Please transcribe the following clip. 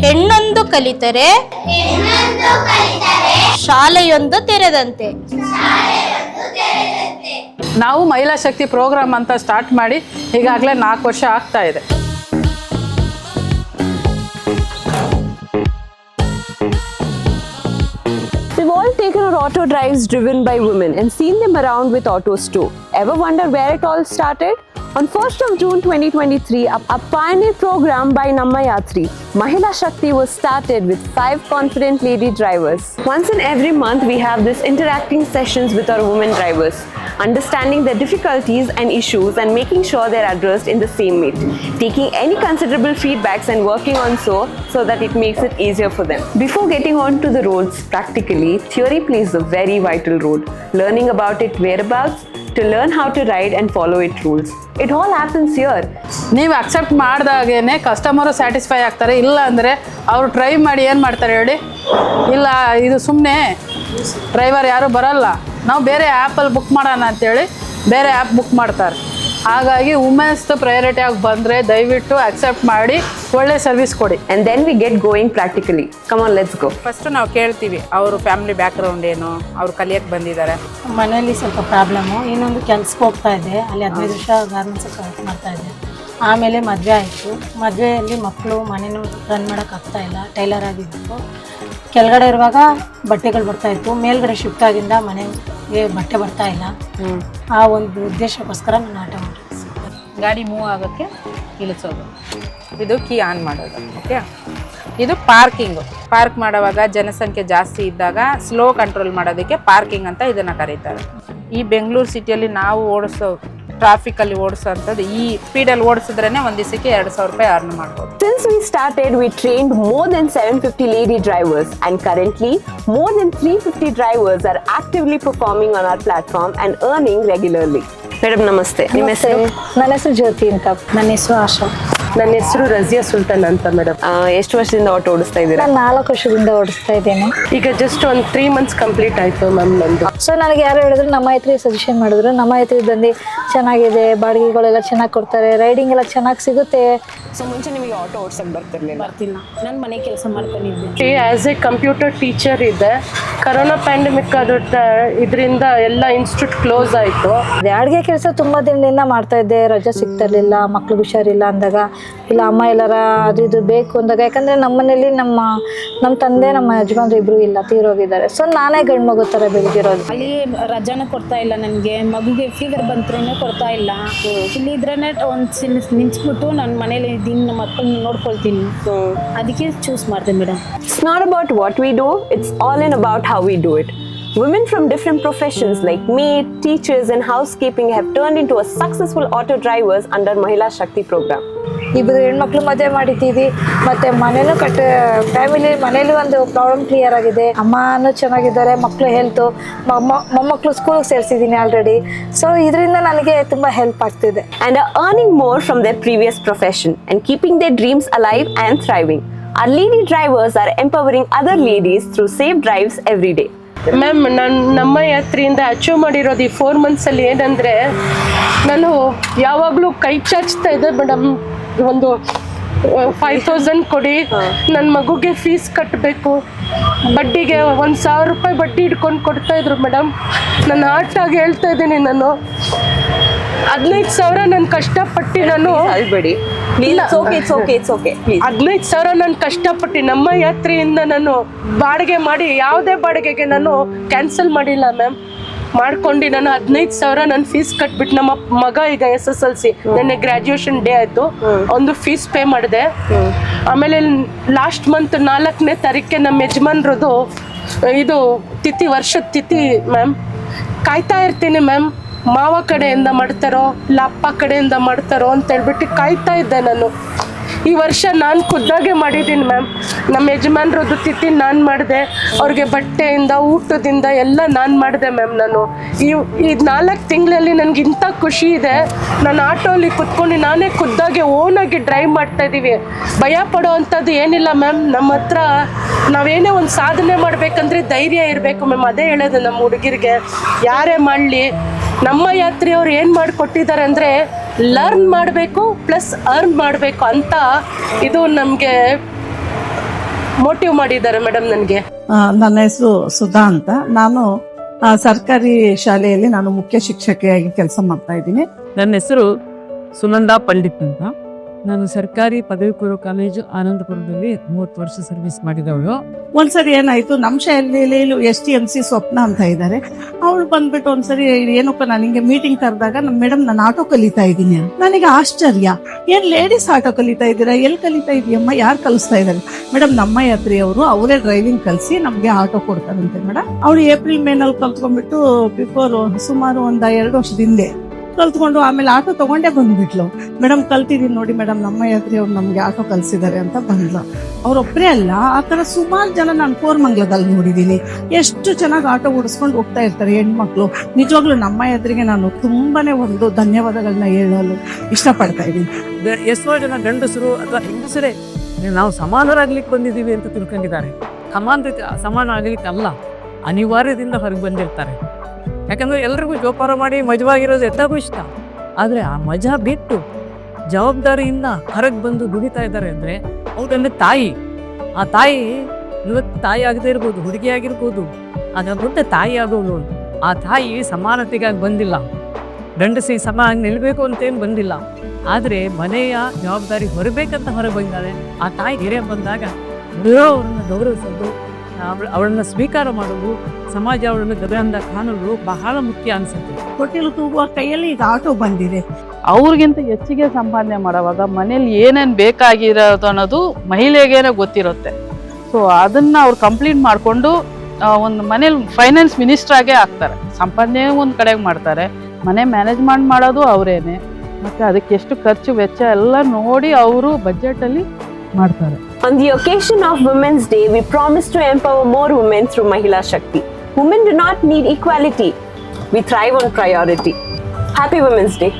ಹೆಣ್ಣೊಂದು ಕಲಿತರೆ ಶಾಲೆಯೊಂದು ತೆರೆದಂತೆ. ನಾವು ಮಹಿಳಾ ಶಕ್ತಿ ಪ್ರೋಗ್ರಾಮ್ ಅಂತ ಸ್ಟಾರ್ಟ್ ಮಾಡಿ ಈಗಾಗಲೇ 4 ವರ್ಷ ಆಗ್ತಾ ಇದೆ. We've all taken our auto drives driven by women and seen them around with autos too. Ever wonder where it all started? On 1st of June 2023, a pioneer program by Namma Yatri, Mahila Shakti was started with 5 confident lady drivers. Once in every month, we have this interacting sessions with our women drivers, understanding their difficulties and issues and making sure they're addressed in the same meet, taking any considerable feedbacks and working on so that it makes it easier for them. Before getting on to the roads practically, theory plays a very vital role. Learning about its whereabouts, to learn how to ride and follow its rules. It all happens here. ನೀವು accept ಮಾಡಿದಾಗೇನೆ customer satisfy ಆಗ್ತಾರೆ. ಇಲ್ಲ ಅಂದರೆ ಅವರು try ಮಾಡಿ ಏನು ಮಾಡ್ತಾರೆ ಹೇಳಿ, ಇಲ್ಲ ಇದು ಸುಮ್ಮನೆ ಡ್ರೈವರ್ ಯಾರೂ ಬರಲ್ಲ, ನಾವು ಬೇರೆ ಆ್ಯಪಲ್ಲಿ ಬುಕ್ ಮಾಡೋಣ ಅಂತೇಳಿ ಬೇರೆ ಆ್ಯಪ್ ಬುಕ್ ಮಾಡ್ತಾರೆ. ಹಾಗಾಗಿ ವುಮೆನ್ಸ್ ಪ್ರಯಾರಿಟಿ ಆಗಿ ಬಂದರೆ ದಯವಿಟ್ಟು ಅಕ್ಸೆಪ್ಟ್ ಮಾಡಿ ಒಳ್ಳೆ ಸರ್ವಿಸ್ ಕೊಡಿ. And then we get going practically. Come on, let's go. First ನಾವು ಕೇಳ್ತೀವಿ ಅವರು ಫ್ಯಾಮಿಲಿ ಬ್ಯಾಕ್ಗ್ರೌಂಡ್ ಏನು, ಅವ್ರು ಕಲಿಯಕ್ಕೆ ಬಂದಿದ್ದಾರೆ. ಮನೆಯಲ್ಲಿ ಸ್ವಲ್ಪ ಪ್ರಾಬ್ಲಮ್ಮು, ಇನ್ನೊಂದು ಕೆಲ್ಸಕ್ಕೆ ಹೋಗ್ತಾ ಇದ್ದೆ, ಅಲ್ಲಿ 15 ವರ್ಷ ಗಾರ್ಮೆಂಟ್ಸ್ ವರ್ಕ್ ಮಾಡ್ತಾ ಇದ್ದೆ. ಆಮೇಲೆ ಮದುವೆ ಆಯಿತು. ಮದುವೆಯಲ್ಲಿ ಮಕ್ಕಳು ಮನೇನೂ ರನ್ ಮಾಡೋಕ್ಕಾಗ್ತಾ ಇಲ್ಲ, ಟೈಲರ್ ಆಗಿದ್ದು. ಕೆಳಗಡೆ ಇರುವಾಗ ಬಟ್ಟೆಗಳು ಬರ್ತಾಯಿತ್ತು, ಮೇಲ್ಗಡೆ ಶಿಫ್ಟ್ ಆಗಿಂದ ಮನೆಗೆ ಬಟ್ಟೆ ಬರ್ತಾ ಇಲ್ಲ. ಆ ಒಂದು ಉದ್ದೇಶಕ್ಕೋಸ್ಕರ ನಾನು ಆಟೋ ಮಾಡಿದೆ. ಗಾಡಿ ಮೂವ್ ಆಗೋಕ್ಕೆ ಇಳಿಸೋದು, ಇದು ಕೀ ಆನ್ ಮಾಡೋದು. ಓಕೆ, ಇದು ಪಾರ್ಕಿಂಗು. ಪಾರ್ಕ್ ಮಾಡುವಾಗ ಜನಸಂಖ್ಯೆ ಜಾಸ್ತಿ ಇದ್ದಾಗ ಸ್ಲೋ ಕಂಟ್ರೋಲ್ ಮಾಡೋದಕ್ಕೆ ಪಾರ್ಕಿಂಗ್ ಅಂತ ಇದನ್ನು ಕರೀತಾರೆ. ಈ ಬೆಂಗಳೂರು ಸಿಟಿಯಲ್ಲಿ ನಾವು ಓಡಿಸೋ ಟ್ರಾಫಿಕಲ್ಲಿ ಓಡಿಸೋಂಥದ್ದು ಈ ಸ್ಪೀಡಲ್ಲಿ ಓಡಿಸಿದ್ರೇ ಒಂದು ದಿವಸಕ್ಕೆ 2,000 ರೂಪಾಯಿ ಅರ್ನ್ ಮಾಡ್ಬೋದು. Since we started, we trained more than 750 lady drivers, and currently more than 350 drivers are actively performing on our platform and earning regularly. Madam, namaste. ನಿಮ್ಮ ಹೆಸರು? ನನ್ನ ಹೆಸರು ಜ್ಯೋತಿ ಅಂತ. ನನ್ನ ಹೆಸರು ಆಶಾ. ನನ್ನ ಹೆಸರು ರಜಿಯಾ ಸುಲ್ತಾನ್ ಅಂತ ಮೇಡಮ್. ಎಷ್ಟು ವರ್ಷದಿಂದ ಆಟೋ ಓಡಿಸ್ತಾ ಇದ್ದೀರಾ? ನಾನು 4 ವರ್ಷದಿಂದ ಓಡಿಸ್ತಾ ಇದ್ದೇನೆ. ಈಗ ಜಸ್ಟ್ ಒಂದು 3 months ಕಂಪ್ಲೀಟ್ ಆಯಿತು ಮ್ಯಾಮ್ ನಂದು. ಸೊ ನನಗೆ ಯಾರು ಹೇಳಿದ್ರು, ನಮ್ಮ ಹತ್ರ ಸಜೆಷನ್ ಮಾಡಿದ್ರು. ನಮ್ಮ ಹತ್ರ ಬಂದು ಚೆನ್ನಾಗಿದೆ, ಬಾಡಿಗೆಗಳೆಲ್ಲ ಚೆನ್ನಾಗಿ ಕೊಡ್ತಾರೆ, ರೈಡಿಂಗ್ ಎಲ್ಲ ಚೆನ್ನಾಗಿ ಸಿಗುತ್ತೆ. ಸೊ ಮುಂಚೆ ನಿಮಗೆ ಆಟೋ ಓಡಿಸೋಕೆ ಬರ್ತಿರ್ಲಿಲ್ಲ? ಬರ್ತಿಲ್ಲ, ನಾನು ಮನೆ ಕೆಲಸ ಮಾಡ್ಕೊಂಡಿದ್ದೆ. ಆ್ಯಸ್ ಎ ಕಂಪ್ಯೂಟರ್ ಟೀಚರ್ ಇದೆ. ಕರೋನಾ ಪ್ಯಾಂಡಮಿಕ್ ಇದರಿಂದ ಎಲ್ಲ ಇನ್ಸ್ಟಿಟ್ಯೂಟ್ ಕ್ಲೋಸ್ ಆಯಿತು. ಅಡುಗೆ ಕೆಲಸ ತುಂಬ ದಿನದಿಂದ ಮಾಡ್ತಾ ಇದ್ದೆ. ರಜೆ ಸಿಗ್ತಾ ಇರಲಿಲ್ಲ, ಮಕ್ಳಿಗೆ ಹುಷಾರಿಲ್ಲ ಅಂದಾಗ, ಇಲ್ಲ ಅಮ್ಮ ಎಲ್ಲರ ಅದು ಇದು ಬೇಕು ಅಂದಾಗ. ಯಾಕಂದರೆ ನಮ್ಮ ಮನೇಲಿ ನಮ್ಮ ತಂದೆ ನಮ್ಮ ಯಜಮಾನ್ರು ಇಬ್ಬರು ಇಲ್ಲ, ತೀರೋಗಿದ್ದಾರೆ. ಸೊ ನಾನೇ ಗಂಡು ಮಗು ಥರ ಬೆಳೆದಿರೋದು. ಅಲ್ಲಿ ರಜಾನೂ ಕೊಡ್ತಾ ಇಲ್ಲ ನನಗೆ, ಮಗುಗೆ ಫೀವರ್ ಬಂದ್ರೂ ಕೊಡ್ತಾ ಇಲ್ಲ. ಇಲ್ಲಿ ಇದ್ರೆ ಒಂದು ನಿಂಚ್ಬಿಟ್ಟು ನನ್ನ ಮನೇಲಿ ದಿನ ಮಕ್ಕಳನ್ನ ನೋಡ್ಕೊಳ್ತೀನಿ. ಅದಕ್ಕೆ ಚೂಸ್ ಮಾಡ್ತೀನಿ madam. It's not about what we do, it's all in about how we do it. Women from different professions like maid, teachers and housekeeping have turned into a successful auto drivers under Mahila Shakti program. ಇಬ್ಬರು ಹೆಣ್ಮಕ್ಳು ಮದುವೆ ಮಾಡಿದ್ದೀವಿ, ಮತ್ತು ಮನೇಲಿ ಒಂದು problem clear ಆಗಿದೆ. ಅಮ್ಮನೂ ಚೆನ್ನಾಗಿದ್ದಾರೆ, ಮಕ್ಕಳು ಹೆಲ್ತು, ಮೊಮ್ಮಕ್ಕಳು ಸ್ಕೂಲ್ಗೆ ಸೇರಿಸಿದ್ದೀನಿ ಆಲ್ರೆಡಿ. ಸೊ ಇದರಿಂದ ನನಗೆ ತುಂಬ ಹೆಲ್ಪ್ ಆಗ್ತಿದೆ. And are earning more from their previous profession and keeping their dreams alive and thriving. Our lady drivers are empowering other ladies through safe drives every day. Ma'am ನಾನು ನಮ್ಮ ಯಾತ್ರೆಯಿಂದ achieve ಮಾಡಿರೋದು ಈ 4 months ಏನಂದರೆ, ನಾನು ಯಾವಾಗಲೂ ಕೈ ಚಾಚ್ತಾ ಇದ್ದೆ ಮೇಡಮ್. ಒಂದು 5,000 ಕೊಡಿ, ನನ್ನ ಮಗುಗೆ ಫೀಸ್ ಕಟ್ಟಬೇಕು, ಬಡ್ಡಿಗೆ 1,000 ರೂಪಾಯಿ ಬಡ್ಡಿ ಹಿಡ್ಕೊಂಡು ಕೊಡ್ತಾಯಿದ್ರು ಮೇಡಮ್. ನಾನು ಆಟಾಗಿ ಹೇಳ್ತಾ ಇದ್ದೀನಿ, ನಾನು 15,000 ನಾನು ಕಷ್ಟಪಟ್ಟು ನಾನು 15,000 ನಾನು ಕಷ್ಟಪಟ್ಟು ನಮ್ಮ ಯಾತ್ರೆಯಿಂದ ನಾನು ಬಾಡಿಗೆ ಮಾಡಿ, ಯಾವುದೇ ಬಾಡಿಗೆಗೆ ನಾನು ಕ್ಯಾನ್ಸಲ್ ಮಾಡಿಲ್ಲ ಮ್ಯಾಮ್. ಮಾಡ್ಕೊಂಡು ನಾನು 15,000 ನಾನು ಫೀಸ್ ಕಟ್ಬಿಟ್ಟು, ನಮ್ಮ ಮಗ ಈಗ SSLC ನೆನ್ನೆ ಗ್ರ್ಯಾಜುಯೇಷನ್ ಡೇ ಆಯಿತು, ಒಂದು ಫೀಸ್ ಪೇ ಮಾಡಿದೆ. ಆಮೇಲೆ ಲಾಸ್ಟ್ ಮಂತ್ 4ನೇ ತಾರೀಕಿಗೆ ನಮ್ಮ ಯಜಮಾನ್ರದ್ದು ಇದು ತಿಥಿ, ವರ್ಷದ ತಿಥಿ ಮ್ಯಾಮ್. ಕಾಯ್ತಾ ಇರ್ತೀನಿ ಮ್ಯಾಮ್, ಮಾವ ಕಡೆಯಿಂದ ಮಾಡ್ತಾರೋ ಇಲ್ಲ ಅಪ್ಪ ಕಡೆಯಿಂದ ಮಾಡ್ತಾರೋ ಅಂತ ಹೇಳ್ಬಿಟ್ಟು ಕಾಯ್ತಾ ಇದ್ದೆ ನಾನು. ಈ ವರ್ಷ ನಾನು ಖುದ್ದಾಗೆ ಮಾಡಿದ್ದೀನಿ ಮ್ಯಾಮ್. ನಮ್ಮ ಯಜಮಾನ್ರದ್ದು ತಿಥಿ ನಾನು ಮಾಡಿದೆ, ಅವ್ರಿಗೆ ಬಟ್ಟೆಯಿಂದ ಊಟದಿಂದ ಎಲ್ಲ ನಾನು ಮಾಡಿದೆ ಮ್ಯಾಮ್. ನಾನು ಈ 4 ತಿಂಗಳಲ್ಲಿ ನನಗೆ ಇಂಥ ಖುಷಿ ಇದೆ. ನಾನು ಆಟೋಲಿ ಕುತ್ಕೊಂಡು ನಾನೇ ಖುದ್ದಾಗೆ ಓನಾಗಿ ಡ್ರೈವ್ ಮಾಡ್ತಾ ಇದ್ದೀವಿ. ಭಯ ಪಡೋ ಅಂಥದ್ದು ಏನಿಲ್ಲ ಮ್ಯಾಮ್. ನಮ್ಮ ಹತ್ರ ನಾವೇನೇ ಒಂದು ಸಾಧನೆ ಮಾಡಬೇಕಂದ್ರೆ ಧೈರ್ಯ ಇರಬೇಕು ಮ್ಯಾಮ್. ಅದೇ ಹೇಳೋದು ನಮ್ಮ ಹುಡುಗಿರಿಗೆ, ಯಾರೇ ಮಾಡಲಿ ನಮ್ಮ ಯಾತ್ರೆಯವ್ರು ಏನು ಮಾಡಿಕೊಟ್ಟಿದ್ದಾರೆ ಅಂದರೆ ಲರ್ನ್ ಮಾಡಬೇಕು ಪ್ಲಸ್ ಅರ್ನ್ ಮಾಡಬೇಕು ಅಂತ ಇದು ನಮಗೆ ಮೋಟಿವ್ ಮಾಡಿದ್ದಾರೆ ಮೇಡಮ್ ನನಗೆ. ನನ್ನ ಹೆಸರು ಸುಧಾ ಅಂತ. ನಾನು ಸರ್ಕಾರಿ ಶಾಲೆಯಲ್ಲಿ ನಾನು ಮುಖ್ಯ ಶಿಕ್ಷಕಿಯಾಗಿ ಕೆಲಸ ಮಾಡ್ತಾ ಇದ್ದೀನಿ. ನನ್ನ ಹೆಸರು ಸುನಂದಾ ಪಂಡಿತ್ ಅಂತ. ನಾನು ಸರ್ಕಾರಿ ಪದವಿ ಪೂರ್ವ ಕಾಲೇಜು ಆನಂದಪುರದಲ್ಲಿ 30 ವರ್ಷ ಸರ್ವಿಸ್ ಮಾಡಿದವಳು. ಒಂದ್ಸರಿ ಏನಾಯ್ತು, ನಮ್ಮ ಶಾಲೆಯಲ್ಲಿ STMC ಸ್ವಪ್ನ ಅಂತ ಇದ್ದಾರೆ, ಅವಳು ಬಂದ್ಬಿಟ್ಟು ಒಂದ್ಸರಿ ಏನಪ್ಪ ನಾನು ಹಿಂಗೆ ಮೀಟಿಂಗ್ ಕರೆದಾಗ ನಮ್ಮ ಮೇಡಮ್ ನಾನು ಆಟೋ ಕಲಿತಾ ಇದ್ದೀನಿ ಅಂತ. ನನಗೆ ಆಶ್ಚರ್ಯ, ಏನ್ ಲೇಡೀಸ್ ಆಟೋ ಕಲಿತಾ ಇದ್ದೀರಾ, ಎಲ್ಲಿ ಕಲಿತಾ ಇದೀಯಮ್ಮ, ಯಾರು ಕಲಿಸ್ತಾ ಇದ್ದಾರೆ? ಮೇಡಮ್ ನಮ್ಮ ಯಾತ್ರೆಯವರು ಅವರೇ ಡ್ರೈವಿಂಗ್ ಕಲಿಸಿ ನಮ್ಗೆ ಆಟೋ ಕೊಡ್ತಾರಂತೆ ಮೇಡಮ್. ಅವಳು ಏಪ್ರಿಲ್ ಮೇನಲ್ಲಿ ಕಲ್ತ್ಕೊಂಡ್ಬಿಟ್ಟು ಬಿಫೋರ್ ಸುಮಾರು 2 ವರ್ಷದ ಹಿಂದೆ ಕಲ್ತ್ಕೊಂಡು ಆಮೇಲೆ ಆಟೋ ತಗೊಂಡೇ ಬಂದ್ಬಿಟ್ಲು. ಮೇಡಮ್ ಕಲ್ತಿದೀನಿ ನೋಡಿ ಮೇಡಮ್, ನಮ್ಮ ಯಾತ್ರೆಯವ್ರು ನಮ್ಗೆ ಆಟೋ ಕಲ್ಸಿದ್ದಾರೆ ಅಂತ ಬಂದ್ಲು. ಅವ್ರೊಬ್ಬರೇ ಅಲ್ಲ, ಆ ಥರ ಸುಮಾರು ಜನ ನಾನು ಕೋರಮಂಗಲದಲ್ಲಿ ನೋಡಿದ್ದೀನಿ. ಎಷ್ಟು ಚೆನ್ನಾಗಿ ಆಟೋ ಓಡಿಸ್ಕೊಂಡು ಹೋಗ್ತಾ ಇರ್ತಾರೆ ಹೆಣ್ಮಕ್ಳು. ನಿಜವಾಗ್ಲೂ ನಮ್ಮ ಯಾತ್ರೆಗೆ ನಾನು ತುಂಬಾನೇ ಒಂದು ಧನ್ಯವಾದಗಳನ್ನ ಹೇಳಲು ಇಷ್ಟಪಡ್ತಾ ಇದ್ದೀನಿ. ಎಷ್ಟೋ ಜನ ಗಂಡಸರು ಅಥವಾ ಹೆಂಗಸರೇ ನಾವು ಸಮಾನರಾಗ್ಲಿಕ್ಕೆ ಬಂದಿದ್ದೀವಿ ಅಂತ ತಿಳ್ಕೊಂಡಿದ್ದಾರೆ. ಸಮಾನ ಆಗ್ಲಿಕ್ಕೆ ಅಲ್ಲ, ಅನಿವಾರ್ಯದಿಂದ ಹೊರಗೆ ಬಂದಿರ್ತಾರೆ. ಯಾಕಂದರೆ ಎಲ್ರಿಗೂ ಜೋಪಾನ ಮಾಡಿ ಮಜವಾಗಿರೋದು ಎತ್ತಾಗೂ ಇಷ್ಟ. ಆದರೆ ಆ ಮಜಾ ಬಿಟ್ಟು ಜವಾಬ್ದಾರಿಯಿಂದ ಹೊರಗೆ ಬಂದು ದುಡಿತಾ ಇದ್ದಾರೆ ಅಂದರೆ ಅವ್ರಂದ್ರೆ ತಾಯಿ. ಆ ತಾಯಿ ಇವತ್ತು ತಾಯಿ ಆಗದೇ ಇರ್ಬೋದು, ಹುಡುಗಿ ಆಗಿರ್ಬೋದು, ಅದರ ಮುಂದೆ ತಾಯಿ ಆಗೋದು. ಆ ತಾಯಿ ಸಮಾನತೆಗಾಗಿ ಬಂದಿಲ್ಲ, ಗಂಡಸಿಗೆ ಸಮಾನ ನಿಲ್ಲಬೇಕು ಅಂತೇನು ಬಂದಿಲ್ಲ. ಆದರೆ ಮನೆಯ ಜವಾಬ್ದಾರಿ ಹೊರಬೇಕಂತ ಹೊರಗೆ ಬಂದಿದ್ದಾರೆ. ಆ ತಾಯಿ ಹಿರಿಯ ಬಂದಾಗ ಅವರನ್ನು ಗೌರವಿಸೋದು, ಅವಳನ್ನು ಸ್ವೀಕಾರ ಮಾಡೋದು, ಸಮಾಜ ಅವಳನ್ನು ಗೌರವದಿಂದ ಕಾಣೋದು ಬಹಳ ಮುಖ್ಯ ಅನ್ಸುತ್ತೆ. ಹೋಟೆಲ್ ತೂಗುವ ಕೈಯಲ್ಲಿ ಈಗ ಆಟೋ ಬಂದಿದೆ. ಅವ್ರಿಗಿಂತ ಹೆಚ್ಚಿಗೆ ಸಂಪಾದನೆ ಮಾಡೋವಾಗ ಮನೇಲಿ ಏನೇನು ಬೇಕಾಗಿರೋದು ಅನ್ನೋದು ಮಹಿಳೆಗೇನೆ ಗೊತ್ತಿರುತ್ತೆ. ಸೊ ಅದನ್ನು ಅವ್ರು ಕಂಪ್ಲೀಟ್ ಮಾಡಿಕೊಂಡು ಒಂದು ಮನೇಲಿ ಫೈನಾನ್ಸ್ ಮಿನಿಸ್ಟರ್ ಆಗೇ ಆಗ್ತಾರೆ. ಸಂಪಾದನೆ ಒಂದು ಕಡೆಗೆ ಮಾಡ್ತಾರೆ, ಮನೆ ಮ್ಯಾನೇಜ್ಮೆಂಟ್ ಮಾಡೋದು ಅವರೇನೆ, ಮತ್ತು ಅದಕ್ಕೆ ಎಷ್ಟು ಖರ್ಚು ವೆಚ್ಚ ಎಲ್ಲ ನೋಡಿ ಅವರು ಬಜೆಟಲ್ಲಿ ಮಾಡ್ತಾರೆ. On the occasion of Women's Day, we promise to empower more women through Mahila Shakti. Women do not need equality. We thrive on priority. Happy Women's Day.